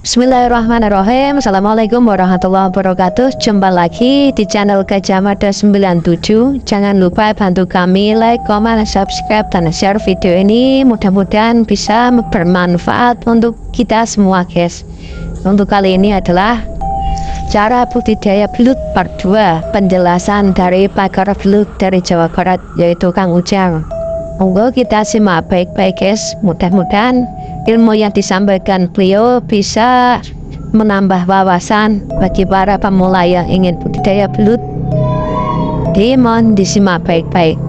Bismillahirrahmanirrahim. Assalamualaikum warahmatullahi wabarakatuh. Jumpa lagi di channel Kacamata 97. Jangan lupa bantu kami like, comment, subscribe, dan share video ini. Mudah-mudahan bisa bermanfaat untuk kita semua, guys. Untuk kali ini adalah cara budidaya belut part 2. Penjelasan dari pakar belut dari Jawa Barat, yaitu Kang Ujang. Monggo kita simak baik-baik, guys. Mudah-mudahan ilmu yang disampaikan beliau bisa menambah wawasan bagi para pemula yang ingin budidaya belut. Mohon disimak baik-baik.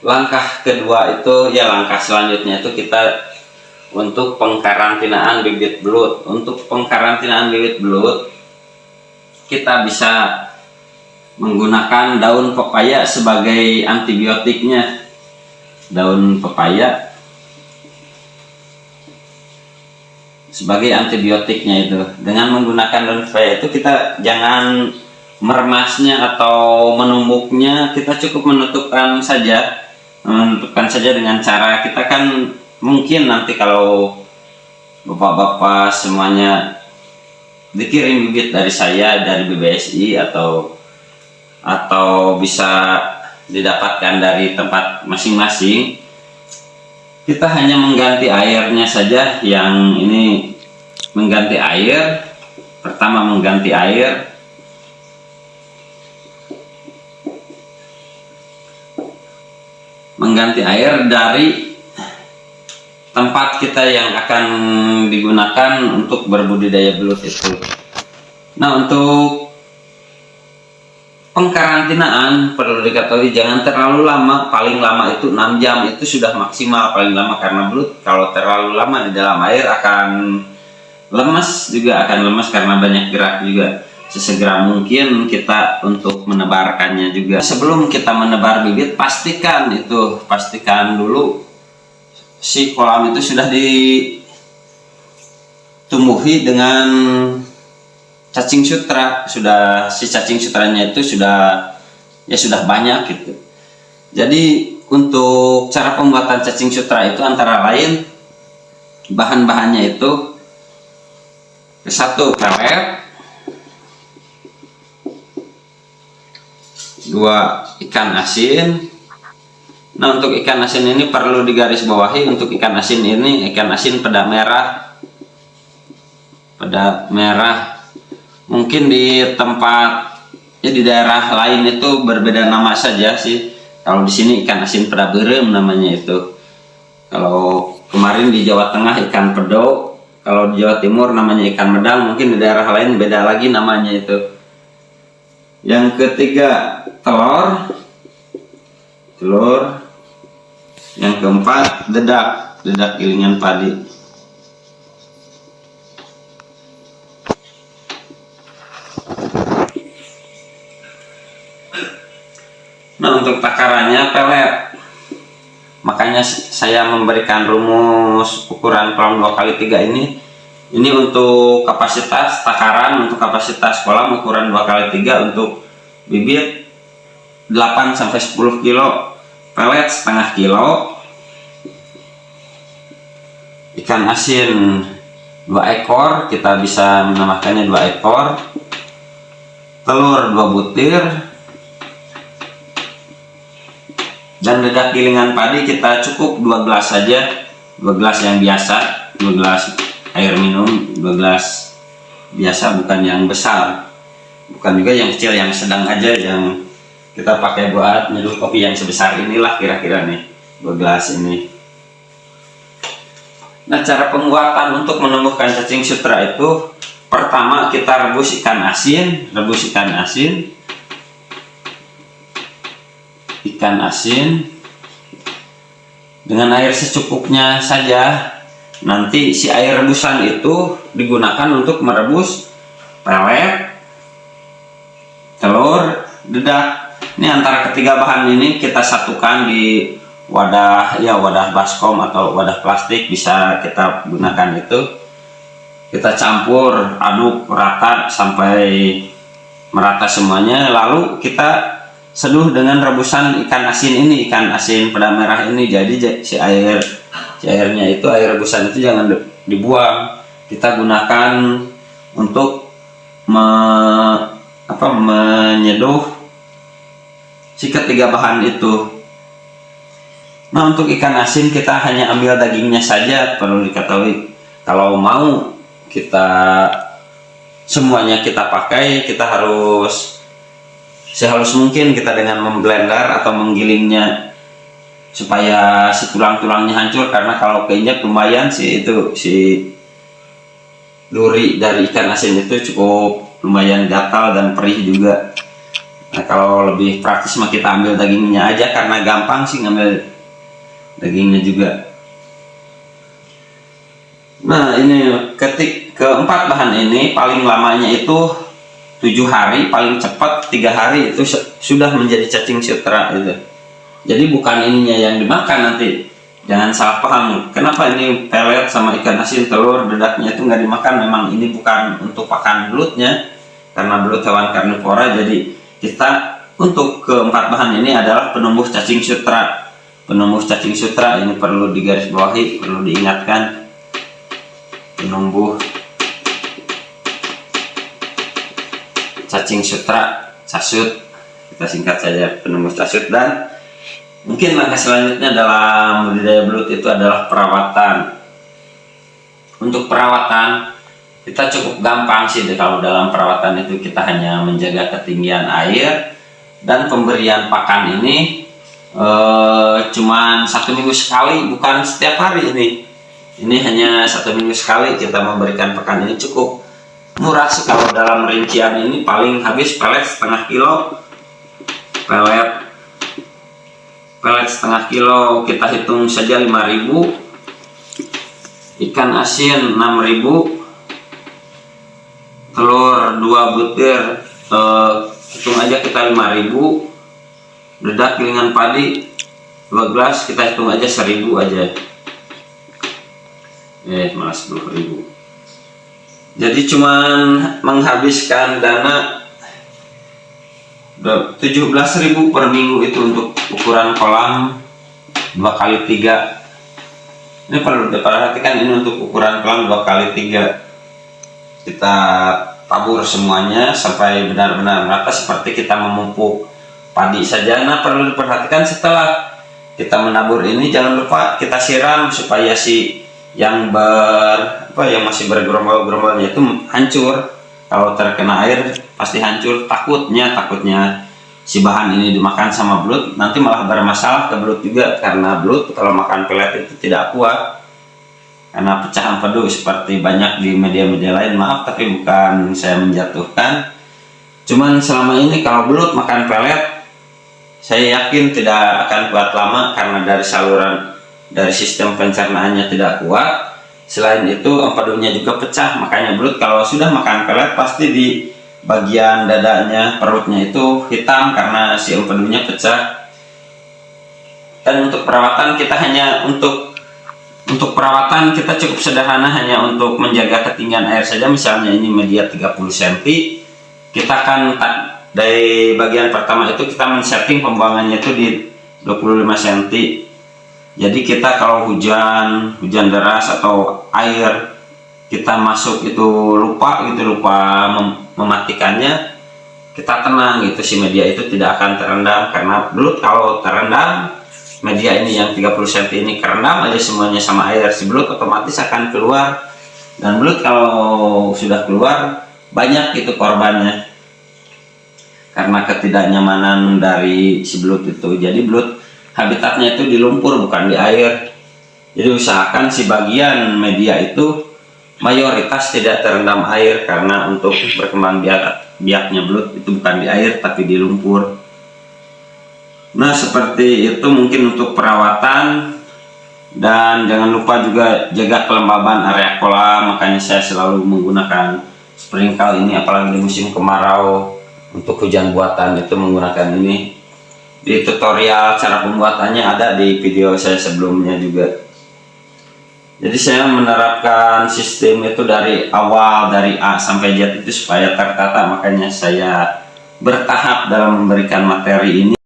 Langkah kedua itu langkah selanjutnya itu kita untuk pengkarantinaan bibit belut. Untuk pengkarantinaan bibit belut kita bisa menggunakan daun pepaya sebagai antibiotiknya. Daun pepaya sebagai antibiotiknya itu. Dengan menggunakan daun pepaya itu kita jangan meremasnya atau menumbuknya, kita cukup menutupkan saja dengan cara kita kan mungkin nanti kalau bapak-bapak semuanya dikirim bibit dari saya, dari BBSI atau bisa didapatkan dari tempat masing-masing, kita hanya mengganti airnya saja. Yang ini mengganti air, pertama mengganti air, dari tempat kita yang akan digunakan untuk berbudidaya belut itu. Nah, untuk pengkarantinaan perlu diketahui jangan terlalu lama. Paling lama itu 6 jam itu sudah maksimal paling lama, karena belut kalau terlalu lama di dalam air akan lemas karena banyak gerak juga. Sesegera mungkin kita untuk menebarkannya juga. Sebelum kita menebar bibit, pastikan dulu si kolam itu sudah ditumbuhi dengan cacing sutra. Si cacing sutranya itu sudah banyak gitu. Jadi untuk cara pembuatan cacing sutra itu antara lain bahan-bahannya itu satu pelet, 2 ikan asin. Nah, untuk ikan asin ini perlu digarisbawahi, untuk ikan asin ini ikan asin peda merah. Mungkin di tempat di daerah lain itu berbeda nama saja sih. Kalau di sini ikan asin peda berem namanya itu. Kalau kemarin di Jawa Tengah ikan pedo, kalau di Jawa Timur namanya ikan medang, mungkin di daerah lain beda lagi namanya itu. Yang ketiga telur. Yang keempat dedak gilingan padi. Nah, untuk takarannya pelet, makanya saya memberikan rumus ukuran kolam 2x3 ini untuk kapasitas takaran, untuk kapasitas kolam ukuran 2x3, untuk bibit 8-10 kilo, pelet setengah kilo, ikan asin 2 ekor, kita bisa menambahkannya 2 ekor, telur 2 butir, dan dedak gilingan padi kita cukup 2 gelas saja, 2 gelas yang biasa, 2 gelas air minum, 2 gelas biasa, bukan yang besar, bukan juga yang kecil, yang sedang aja, yang kita pakai buat nyeduh kopi yang sebesar inilah kira-kira nih, 2 gelas ini. Nah, cara pembuatan untuk menumbuhkan cacing sutra itu, pertama kita rebus ikan asin dengan air secukupnya saja. Nanti si air rebusan itu digunakan untuk merebus pelet, telur, dedak. Ini antara ketiga bahan ini kita satukan di wadah baskom atau wadah plastik, bisa kita gunakan itu. Kita campur, aduk rata sampai merata semuanya, lalu kita seduh dengan rebusan ikan asin peda merah ini. Jadi si air si airnya itu, air rebusan itu jangan dibuang. Kita gunakan untuk menyeduh si ketiga bahan itu. Nah, untuk ikan asin kita hanya ambil dagingnya saja, perlu diketahui. Kalau mau kita semuanya kita pakai, kita harus sehalus mungkin kita dengan memblender atau menggilingnya supaya si tulang-tulangnya hancur, karena kalau keinjak lumayan sih itu si duri dari ikan asin itu cukup lumayan gatal dan perih juga. Nah, kalau lebih praktis mah kita ambil dagingnya aja karena gampang sih ngambil dagingnya juga. Nah, ini keempat bahan ini paling lamanya itu 7 hari, paling cepat 3 hari itu sudah menjadi cacing sutra itu. Jadi bukan ininya yang dimakan nanti, jangan salah paham. Kenapa ini pelet sama ikan asin, telur, dedaknya itu nggak dimakan? Memang ini bukan untuk pakan belutnya, karena belut hewan karnivora. Jadi kita untuk keempat bahan ini adalah penumbuh cacing sutra. Penumbuh cacing sutra ini perlu digarisbawahi, perlu diingatkan. Penumbuh cacing sutra, casut, kita singkat saja penumbuh casut. Dan mungkin langkah selanjutnya dalam budidaya belut itu adalah perawatan. Untuk perawatan kita cukup gampang sih, kalau dalam perawatan itu kita hanya menjaga ketinggian air dan pemberian pakan ini cuman 1 minggu sekali, bukan setiap hari ini. Ini hanya 1 minggu sekali kita memberikan pakan. Ini cukup murah sih, kalau dalam rincian ini paling habis pelet setengah kilo. Pelet setengah kilo kita hitung saja 5.000. Ikan asin 6.000. Telur 2 butir hitung aja kita 5.000. Dedak gilingan padi 12 kita hitung aja 1.000 aja. Malah 10.000. Jadi cuman menghabiskan dana 17.000 per minggu itu untuk ukuran kolam 2x3. Ini perlu diperhatikan, ini untuk ukuran kolam 2x3. Kita tabur semuanya sampai benar-benar merata seperti kita memupuk padi saja. Nah, perlu diperhatikan setelah kita menabur ini jangan lupa kita siram supaya si yang masih bergerombol-gerombolnya itu hancur. Kalau terkena air pasti hancur. Takutnya si bahan ini dimakan sama belut, nanti malah bermasalah ke belut juga, karena belut kalau makan pelet itu tidak kuat karena pecah empedu seperti banyak di media-media lain. Maaf, tapi bukan saya menjatuhkan, cuman selama ini kalau belut makan pelet saya yakin tidak akan kuat lama, karena dari sistem pencernaannya tidak kuat. Selain itu empedunya juga pecah, makanya belut kalau sudah makan pelet pasti di bagian dadanya, perutnya itu hitam karena si empedunya pecah. Dan untuk perawatan kita perawatan kita cukup sederhana, hanya untuk menjaga ketinggian air saja. Misalnya ini media 30 cm, kita akan dari bagian pertama itu kita men-setting pembuangannya itu di 25 cm. Jadi kita kalau hujan deras atau air kita masuk itu lupa mematikannya, kita tenang gitu, si media itu tidak akan terendam. Karena belut kalau terendam, media ini yang 30 cm ini kerendam aja semuanya sama air, si belut otomatis akan keluar. Dan belut kalau sudah keluar banyak itu korbannya karena ketidaknyamanan dari si belut itu. Jadi belut habitatnya itu di lumpur, bukan di air. Jadi usahakan si bagian media itu mayoritas tidak terendam air, karena untuk berkembang biaknya belut itu bukan di air tapi di lumpur. Nah, seperti itu mungkin untuk perawatan. Dan jangan lupa juga jaga kelembaban area kolam, makanya saya selalu menggunakan sprinkle ini, apalagi di musim kemarau. Untuk hujan buatan itu menggunakan ini. Di tutorial cara pembuatannya ada di video saya sebelumnya juga. Jadi saya menerapkan sistem itu dari awal, dari A sampai Z itu supaya tertata, makanya saya bertahap dalam memberikan materi ini.